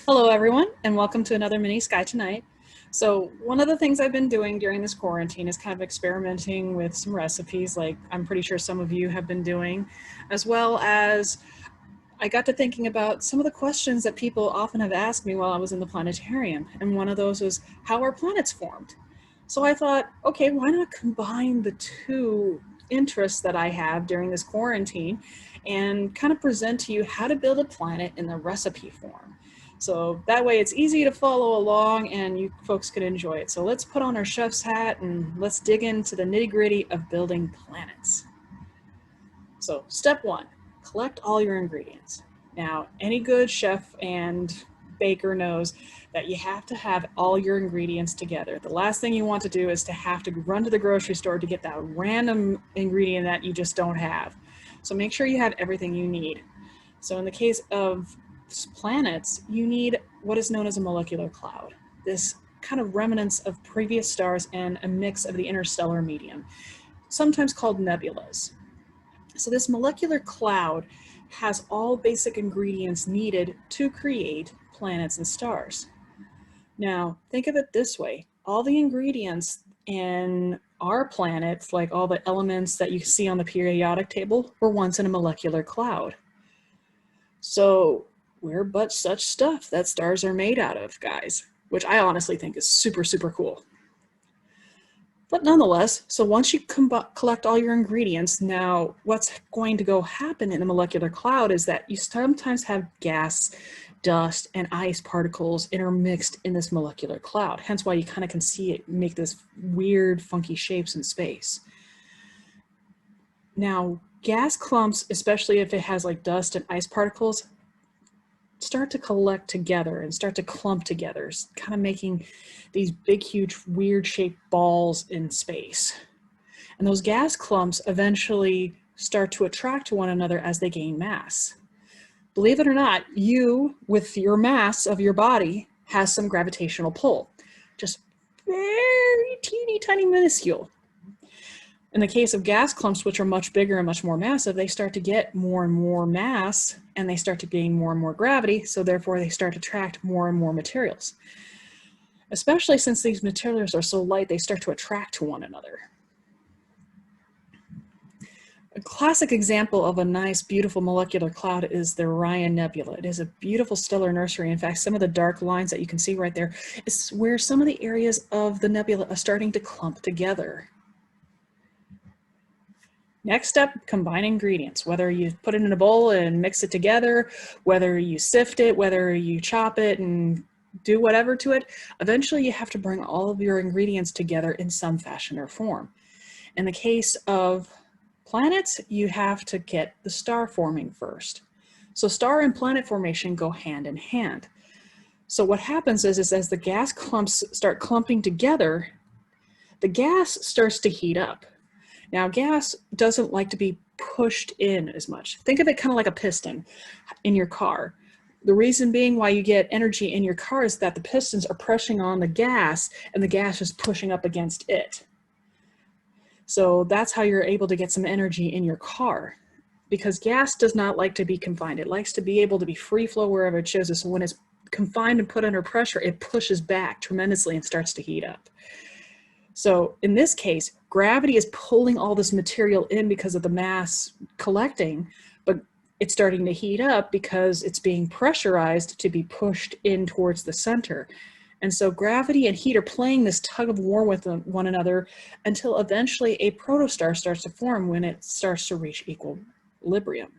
Hello everyone, and welcome to another Mini Sky Tonight. So one of the things I've been doing during this quarantine is kind of experimenting with some recipes like I'm pretty sure some of you have been doing, as well as I got to thinking about some of the questions that people often have asked me while I was in the planetarium. And one of those was, how are planets formed? So I thought, okay, why not combine the two interests that I have during this quarantine and kind of present to you how to build a planet in the recipe form. So that way it's easy to follow along and you folks can enjoy it. So let's put on our chef's hat and let's dig into the nitty-gritty of building planets. So step one, collect all your ingredients. Now, any good chef and baker knows that you have to have all your ingredients together. The last thing you want to do is to have to run to the grocery store to get that random ingredient that you just don't have. So make sure you have everything you need. So in the case of planets, you need what is known as a molecular cloud. This kind of remnants of previous stars and a mix of the interstellar medium, sometimes called nebulas. So this molecular cloud has all basic ingredients needed to create planets and stars. Now, think of it this way. All the ingredients in our planets, like all the elements that you see on the periodic table, were once in a molecular cloud. So we're but such stuff that stars are made out of, guys, which I honestly think is super, super cool. But nonetheless, so once you collect all your ingredients, now what's going to go happen in a molecular cloud is that you sometimes have gas, dust, and ice particles intermixed in this molecular cloud. Hence why you kind of can see it make this weird, funky shapes in space. Now, gas clumps, especially if it has like dust and ice particles, start to collect together and start to clump together, kind of making these big, huge, weird shaped balls in space. And those gas clumps eventually start to attract to one another as they gain mass. Believe it or not, you, with your mass of your body, has some gravitational pull, just very teeny tiny minuscule. In the case of gas clumps, which are much bigger and much more massive, they start to get more and more mass and they start to gain more and more gravity, so therefore they start to attract more and more materials. Especially since these materials are so light, they start to attract to one another. A classic example of a nice, beautiful molecular cloud is the Orion Nebula. It is a beautiful stellar nursery. In fact, some of the dark lines that you can see right there is where some of the areas of the nebula are starting to clump together. Next step, combine ingredients. Whether you put it in a bowl and mix it together, whether you sift it, whether you chop it and do whatever to it, eventually you have to bring all of your ingredients together in some fashion or form. In the case of planets, you have to get the star forming first. So star and planet formation go hand in hand. So what happens is as the gas clumps start clumping together, the gas starts to heat up. Now, gas doesn't like to be pushed in as much. Think of it kind of like a piston in your car. The reason being why you get energy in your car is that the pistons are pressing on the gas and the gas is pushing up against it. So that's how you're able to get some energy in your car, because gas does not like to be confined. It likes to be able to be free flow wherever it chooses. So when it's confined and put under pressure, it pushes back tremendously and starts to heat up. So in this case, gravity is pulling all this material in because of the mass collecting, but it's starting to heat up because it's being pressurized to be pushed in towards the center. And so gravity and heat are playing this tug of war with one another until eventually a protostar starts to form when it starts to reach equilibrium.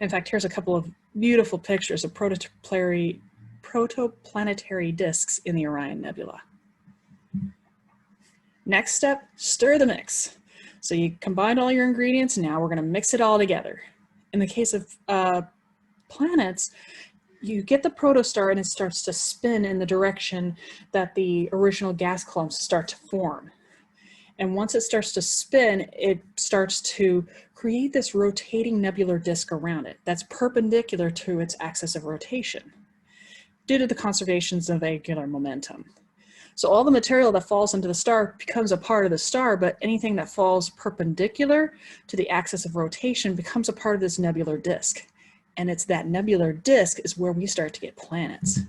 In fact, here's a couple of beautiful pictures of protoplanetary disks in the Orion Nebula. Next step, stir the mix. So you combined all your ingredients, now we're going to mix it all together. In the case of planets, you get the protostar and it starts to spin in the direction that the original gas clumps start to form. And once it starts to spin, it starts to create this rotating nebular disk around it that's perpendicular to its axis of rotation due to the conservations of angular momentum. So all the material that falls into the star becomes a part of the star, but anything that falls perpendicular to the axis of rotation becomes a part of this nebular disk. and it's that nebular disk is where we start to get planets.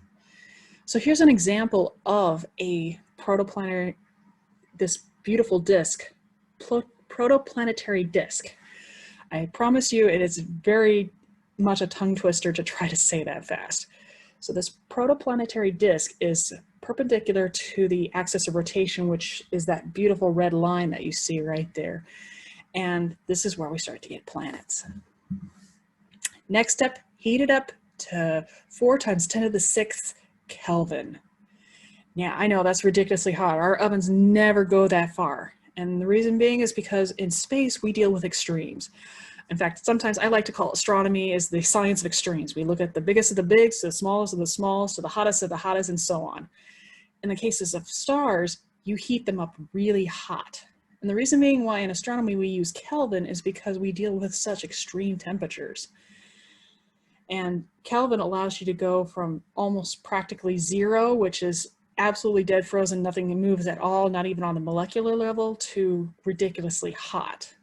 So here's an example of a protoplanetary, this beautiful disk, protoplanetary disk. I promise you it is very much a tongue twister to try to say that fast. So this protoplanetary disk is perpendicular to the axis of rotation, which is that beautiful red line that you see right there. And this is where we start to get planets. Next step, heat it up to 4 × 10⁶ Kelvin. Yeah, I know that's ridiculously hot. Our ovens never go that far. And the reason being is because in space, we deal with extremes. In fact, sometimes I like to call astronomy is the science of extremes. We look at the biggest of the bigs, to the smallest of the smallest, to the hottest of the hottest, and so on. In the cases of stars, you heat them up really hot. And the reason being why in astronomy we use Kelvin is because we deal with such extreme temperatures. And Kelvin allows you to go from almost practically 0, which is absolutely dead frozen, nothing moves at all, not even on the molecular level, to ridiculously hot.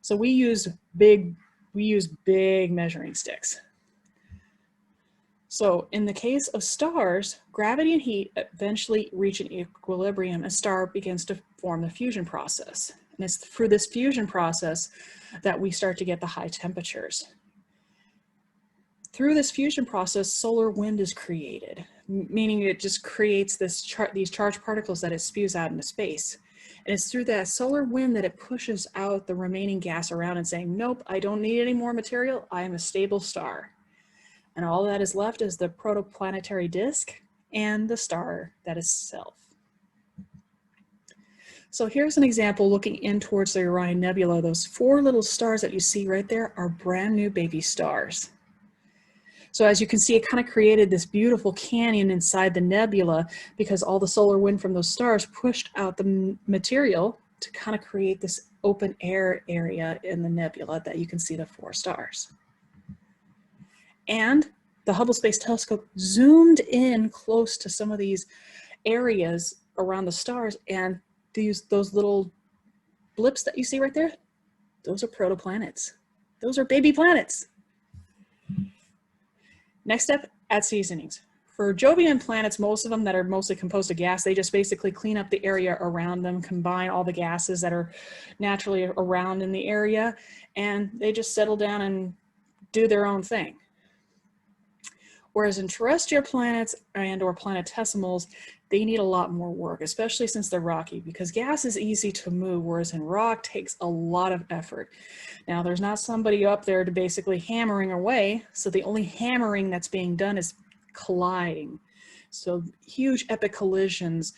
So we use big measuring sticks. So in the case of stars, gravity and heat eventually reach an equilibrium and a star begins to form the fusion process. And it's through this fusion process that we start to get the high temperatures. Through this fusion process, solar wind is created, meaning it just creates these charged particles that it spews out into space. And it's through that solar wind that it pushes out the remaining gas around and saying, nope, I don't need any more material. I am a stable star. And all that is left is the protoplanetary disk and the star that is self. So here's an example looking in towards the Orion Nebula. Those 4 little stars that you see right there are brand new baby stars. So as you can see, it kind of created this beautiful canyon inside the nebula because all the solar wind from those stars pushed out the material to kind of create this open air area in the nebula that you can see the 4 stars. And the Hubble Space Telescope zoomed in close to some of these areas around the stars, and those little blips that you see right there, those are protoplanets. Those are baby planets. Next step, add seasonings. For Jovian planets, most of them that are mostly composed of gas, they just basically clean up the area around them, combine all the gases that are naturally around in the area, and they just settle down and do their own thing. Whereas in terrestrial planets and or planetesimals, they need a lot more work, especially since they're rocky, because gas is easy to move, whereas in rock takes a lot of effort. Now, there's not somebody up there to basically hammering away, so the only hammering that's being done is colliding. So huge epic collisions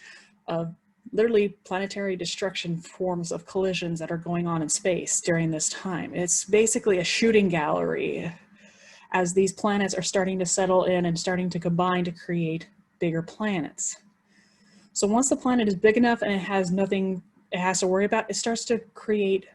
of literally planetary destruction forms of collisions that are going on in space during this time. It's basically a shooting gallery as these planets are starting to settle in and starting to combine to create bigger planets. So once the planet is big enough and it has nothing it has to worry about, it starts to create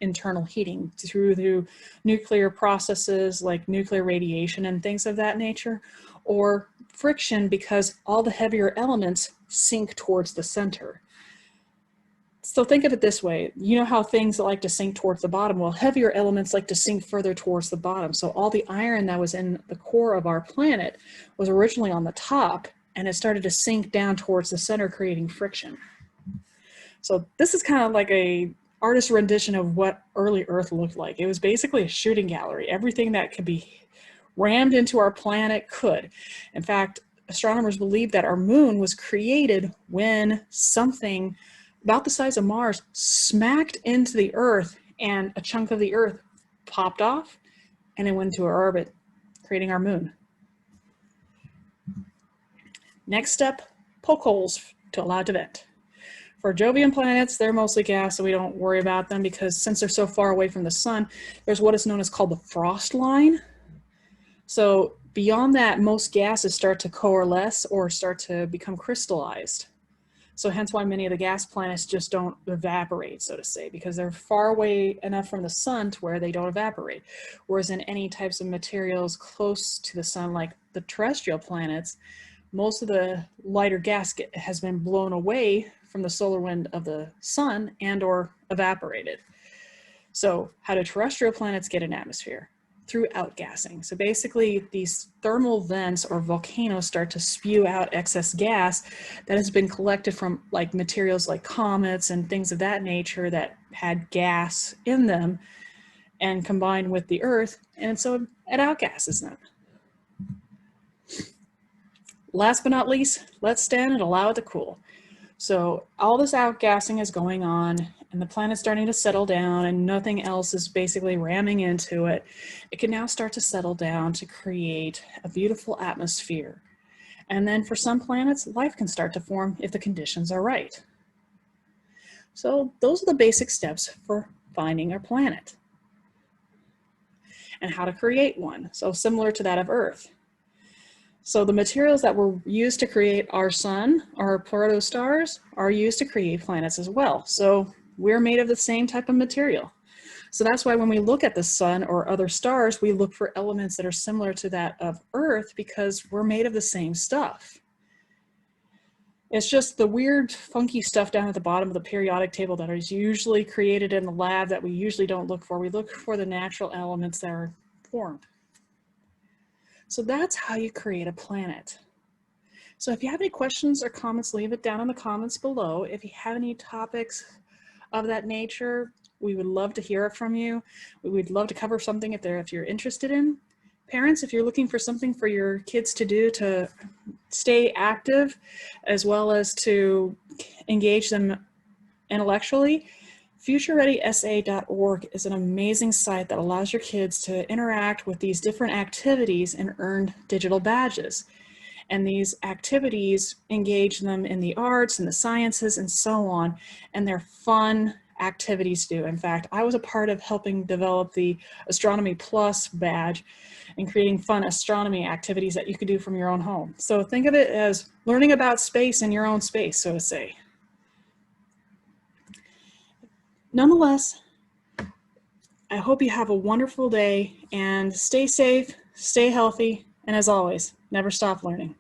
internal heating through nuclear processes like nuclear radiation and things of that nature, or friction because all the heavier elements sink towards the center. So think of it this way, you know how things like to sink towards the bottom? Well, heavier elements like to sink further towards the bottom. So all the iron that was in the core of our planet was originally on the top, and it started to sink down towards the center, creating friction. So this is kind of like a artist's rendition of what early Earth looked like. It was basically a shooting gallery. Everything that could be rammed into our planet could. In fact, astronomers believe that our moon was created when something about the size of Mars smacked into the Earth, and a chunk of the Earth popped off and it went into our orbit, creating our moon. Next step, poke holes to allow it to vent. For Jovian planets, they're mostly gas, so we don't worry about them because since they're so far away from the sun, there's what is known as called the frost line. So beyond that, most gases start to coalesce or start to become crystallized. So hence why many of the gas planets just don't evaporate, so to say, because they're far away enough from the sun to where they don't evaporate. Whereas in any types of materials close to the sun, like the terrestrial planets, most of the lighter gas has been blown away from the solar wind of the sun and or evaporated. So how do terrestrial planets get an atmosphere? through outgassing. So basically these thermal vents or volcanoes start to spew out excess gas that has been collected from like materials like comets and things of that nature that had gas in them and combined with the earth, and so it outgasses them. Last but not least, let's stand and allow it to cool. So all this outgassing is going on and the planet's starting to settle down and nothing else is basically ramming into it. It can now start to settle down to create a beautiful atmosphere. And then for some planets, life can start to form if the conditions are right. So those are the basic steps for finding our planet and how to create one. So similar to that of Earth. So the materials that were used to create our sun, our protostars, are used to create planets as well. So we're made of the same type of material. So that's why when we look at the sun or other stars, we look for elements that are similar to that of Earth because we're made of the same stuff. It's just the weird, funky stuff down at the bottom of the periodic table that is usually created in the lab that we usually don't look for. We look for the natural elements that are formed. So that's how you create a planet. So if you have any questions or comments, leave it down in the comments below. If you have any topics of that nature, we would love to hear it from you. We would love to cover something if you're interested in. Parents, if you're looking for something for your kids to do to stay active, as well as to engage them intellectually, FutureReadySA.org is an amazing site that allows your kids to interact with these different activities and earn digital badges. And these activities engage them in the arts and the sciences and so on, and they're fun activities to do. In fact, I was a part of helping develop the Astronomy Plus badge and creating fun astronomy activities that you could do from your own home. So think of it as learning about space in your own space, so to say. Nonetheless, I hope you have a wonderful day and stay safe, stay healthy, and as always, never stop learning.